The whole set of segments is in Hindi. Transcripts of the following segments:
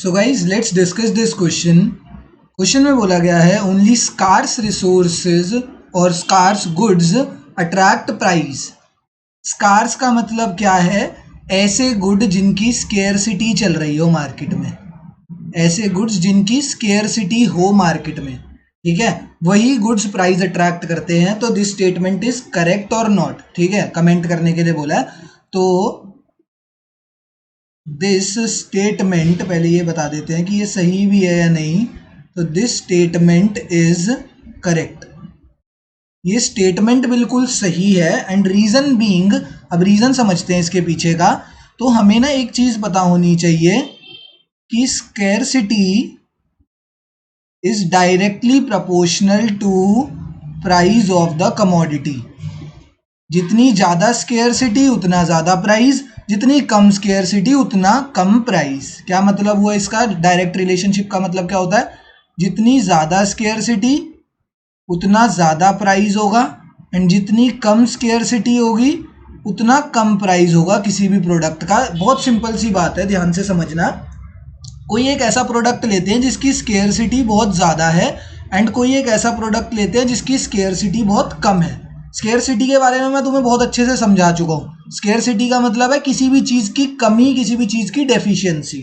So guys let's discuss this question. Question में बोला गया है ओनली स्कार्स रिसोर्सेज और scarce goods attract price. Scarce का मतलब क्या है? ऐसे गुड जिनकी स्केयरसिटी चल रही हो मार्केट में, ऐसे गुड्स जिनकी स्केयरसिटी हो मार्केट में, ठीक है, वही गुड्स प्राइस अट्रैक्ट करते हैं। तो दिस स्टेटमेंट इज करेक्ट और नॉट, ठीक है, कमेंट करने के लिए बोला है। तो दिस स्टेटमेंट, पहले ये बता देते हैं कि ये सही भी है या नहीं। तो दिस स्टेटमेंट इज करेक्ट, ये स्टेटमेंट बिल्कुल सही है। एंड रीजन बीइंग, अब रीजन समझते हैं इसके पीछे का। तो हमें ना एक चीज पता होनी चाहिए कि scarcity is directly proportional to price of the commodity. जितनी ज़्यादा स्केयरसिटी उतना ज़्यादा प्राइस, जितनी कम स्केयरसिटी उतना कम प्राइस। क्या मतलब हुआ इसका? डायरेक्ट रिलेशनशिप का मतलब क्या होता है? जितनी ज़्यादा स्केयरसिटी उतना ज़्यादा प्राइस होगा, एंड जितनी कम स्केयरसिटी होगी उतना कम प्राइस होगा किसी भी प्रोडक्ट का। बहुत सिंपल सी बात है, ध्यान से समझना। कोई एक ऐसा प्रोडक्ट लेते हैं जिसकी स्केयरसिटी बहुत ज़्यादा है, एंड कोई एक ऐसा प्रोडक्ट लेते हैं जिसकी स्केयरसिटी बहुत कम है। स्केयरसिटी के बारे में मैं तुम्हें बहुत अच्छे से समझा चुका हूँ। स्केयरसिटी का मतलब है किसी भी चीज़ की कमी, किसी भी चीज़ की डेफिशिएंसी।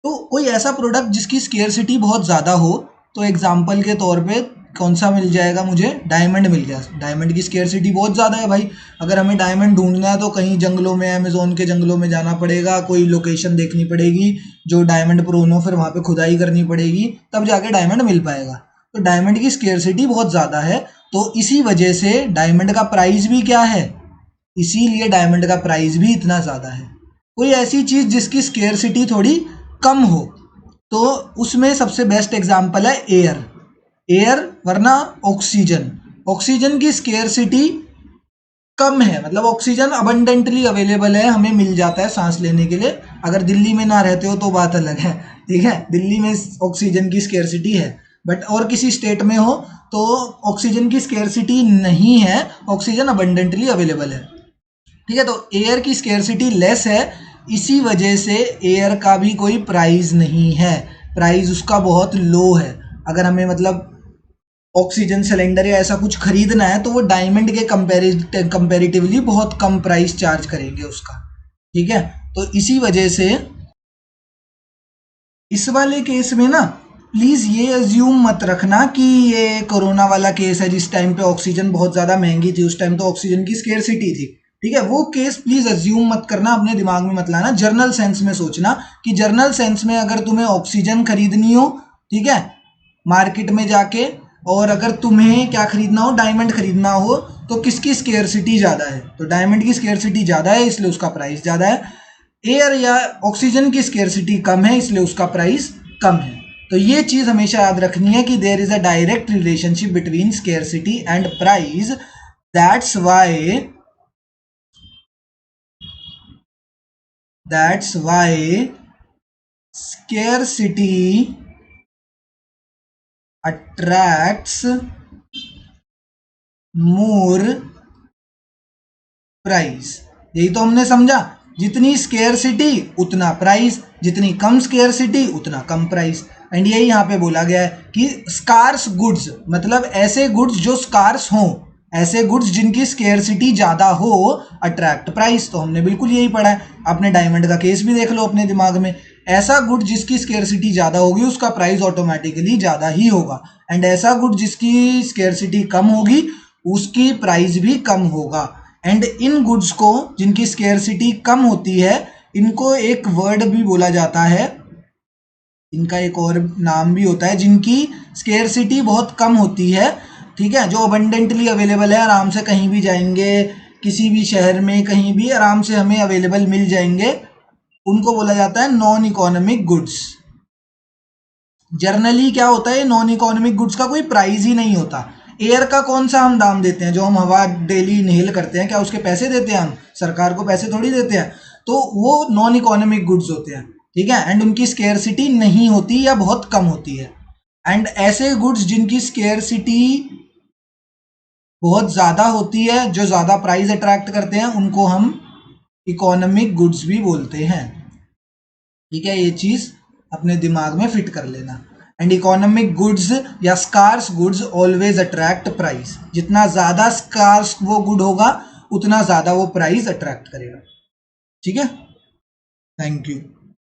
तो कोई ऐसा प्रोडक्ट जिसकी स्केयरसिटी बहुत ज़्यादा हो, तो एग्जाम्पल के तौर पे कौन सा मिल जाएगा मुझे? डायमंड मिल गया। डायमंड की स्केयरसिटी बहुत ज़्यादा है भाई। अगर हमें डायमंड ढूंढना है तो कहीं जंगलों में, अमेजोन के जंगलों में जाना पड़ेगा, कोई लोकेशन देखनी पड़ेगी जो डायमंड प्रोन हो, फिर वहाँ पे खुदाई करनी पड़ेगी, तब जाके डायमंड मिल पाएगा। तो डायमंड की स्केयरसिटी बहुत ज़्यादा है, तो इसी वजह से डायमंड का प्राइस भी क्या है? इसीलिए डायमंड का प्राइस भी इतना ज़्यादा है। कोई ऐसी चीज़ जिसकी स्केयरसिटी थोड़ी कम हो, तो उसमें सबसे बेस्ट एग्जाम्पल है एयर। एयर वरना ऑक्सीजन। ऑक्सीजन की स्केयरसिटी कम है, मतलब ऑक्सीजन अबंडेंटली अवेलेबल है, हमें मिल जाता है सांस लेने के लिए। अगर दिल्ली में ना रहते हो तो बात अलग है, ठीक है, दिल्ली में ऑक्सीजन की स्केयरसिटी है, बट और किसी स्टेट में हो तो ऑक्सीजन की स्केयरसिटी नहीं है, ऑक्सीजन अबंडेंटली अवेलेबल है, ठीक है। तो एयर की स्केयरसिटी लेस है, इसी वजह से एयर का भी कोई प्राइस नहीं है, प्राइस उसका बहुत लो है। अगर हमें मतलब ऑक्सीजन सिलेंडर या ऐसा कुछ खरीदना है तो वो डायमंड के कंपैरेटिवली बहुत कम प्राइस चार्ज करेंगे उसका, ठीक है। तो इसी वजह से इस वाले केस में ना प्लीज़ ये अज्यूम मत रखना कि ये कोरोना वाला केस है जिस टाइम पे ऑक्सीजन बहुत ज़्यादा महंगी थी, उस टाइम तो ऑक्सीजन की स्केयरसिटी थी, ठीक है। वो केस प्लीज़ अज्यूम मत करना, अपने दिमाग में मत लाना। जर्नल सेंस में सोचना कि जर्नल सेंस में अगर तुम्हें ऑक्सीजन खरीदनी हो, ठीक है, मार्केट में जाके, और अगर तुम्हें क्या खरीदना हो? डायमंड खरीदना हो, तो किसकी स्केयरसिटी ज़्यादा है? तो डायमंड की स्केयरसिटी ज़्यादा है, इसलिए उसका प्राइस ज़्यादा है। एयर या ऑक्सीजन की स्केयरसिटी कम है, इसलिए उसका प्राइस कम है। तो ये चीज़ हमेशा याद रखनी है कि there is a direct relationship between scarcity and price. That's why scarcity attracts more price. यही तो हमने समझा, जितनी स्केयरसिटी उतना प्राइस, जितनी कम स्केयरसिटी उतना कम प्राइस। एंड यही यहाँ पे बोला गया है कि स्कार्स गुड्स, मतलब ऐसे गुड्स जो स्कार्स हों, ऐसे गुड्स जिनकी स्केयरसिटी ज़्यादा हो, अट्रैक्ट प्राइस। तो हमने बिल्कुल यही पढ़ा है, आपने डायमंड का केस भी देख लो अपने दिमाग में। ऐसा गुड जिसकी स्केयरसिटी ज़्यादा होगी उसका प्राइस ऑटोमेटिकली ज़्यादा ही होगा, एंड ऐसा गुड जिसकी स्केयरसिटी कम होगी उसकी प्राइस भी कम होगा। एंड इन गुड्स को जिनकी स्केयरसिटी कम होती है, इनको एक वर्ड भी बोला जाता है, इनका एक और नाम भी होता है, जिनकी स्केयरसिटी बहुत कम होती है, ठीक है, जो अबंडेंटली अवेलेबल है, आराम से कहीं भी जाएंगे, किसी भी शहर में कहीं भी आराम से हमें अवेलेबल मिल जाएंगे, उनको बोला जाता है नॉन इकोनॉमिक गुड्स। जर्नली क्या होता है, नॉन इकोनॉमिक गुड्स का कोई प्राइस ही नहीं होता। एयर का कौन सा हम दाम देते हैं? जो हम हवा डेली इनहेल करते हैं, क्या उसके पैसे देते हैं? हम सरकार को पैसे थोड़ी देते हैं। तो वो नॉन इकोनॉमिक गुड्स होते हैं, ठीक है, एंड उनकी स्केयरसिटी नहीं होती या बहुत कम होती है। एंड ऐसे गुड्स जिनकी स्केयरसिटी बहुत ज़्यादा होती है, जो ज़्यादा प्राइस अट्रैक्ट करते हैं, उनको हम इकोनॉमिक गुड्स भी बोलते हैं, ठीक है, ये चीज़ अपने दिमाग में फिट कर लेना। एंड इकोनॉमिक गुड्स या scarce goods always attract price, जितना ज़्यादा स्कार्स वो गुड होगा उतना ज़्यादा वो प्राइस अट्रैक्ट करेगा। ठीक है, थैंक यू।